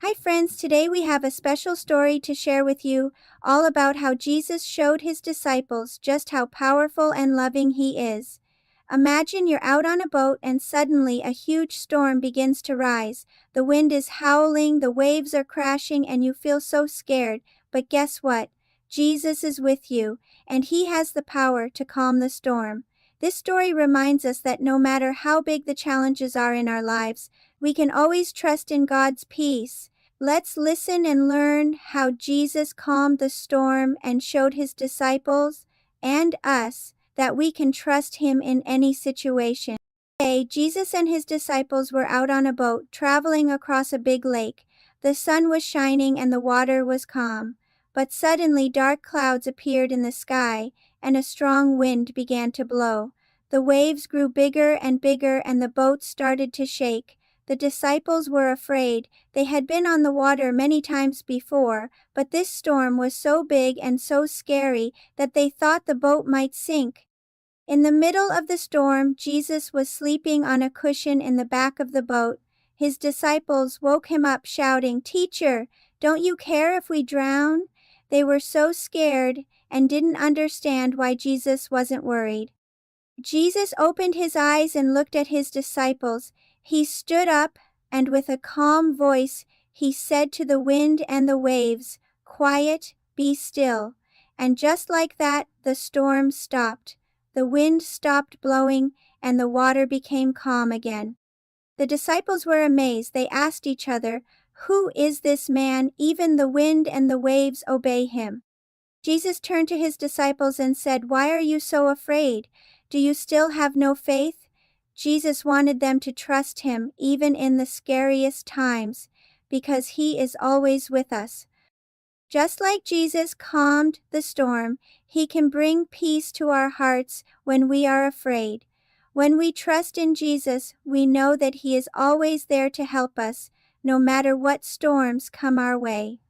Hi friends, today we have a special story to share with you, all about how Jesus showed his disciples just how powerful and loving he is. Imagine you're out on a boat and suddenly a huge storm begins to rise. The wind is howling, the waves are crashing, and you feel so scared. But guess what? Jesus is with you, and he has the power to calm the storm. This story reminds us that no matter how big the challenges are in our lives, we can always trust in God's peace. Let's listen and learn how Jesus calmed the storm and showed his disciples and us that we can trust him in any situation. Today, Jesus and his disciples were out on a boat traveling across a big lake. The sun was shining and the water was calm. But suddenly dark clouds appeared in the sky and a strong wind began to blow. The waves grew bigger and bigger and the boat started to shake. The disciples were afraid. They had been on the water many times before, but this storm was so big and so scary that they thought the boat might sink. In the middle of the storm, Jesus was sleeping on a cushion in the back of the boat. His disciples woke him up shouting, "Teacher, don't you care if we drown?" They were so scared and didn't understand why Jesus wasn't worried. Jesus opened his eyes and looked at his disciples. He stood up, and with a calm voice, he said to the wind and the waves, "Quiet, be still." And just like that, the storm stopped. The wind stopped blowing, and the water became calm again. The disciples were amazed. They asked each other, "Who is this man? Even the wind and the waves obey him." Jesus turned to his disciples and said, "Why are you so afraid? Do you still have no faith?" Jesus wanted them to trust him even in the scariest times, because he is always with us. Just like Jesus calmed the storm, he can bring peace to our hearts when we are afraid. When we trust in Jesus, we know that he is always there to help us, no matter what storms come our way.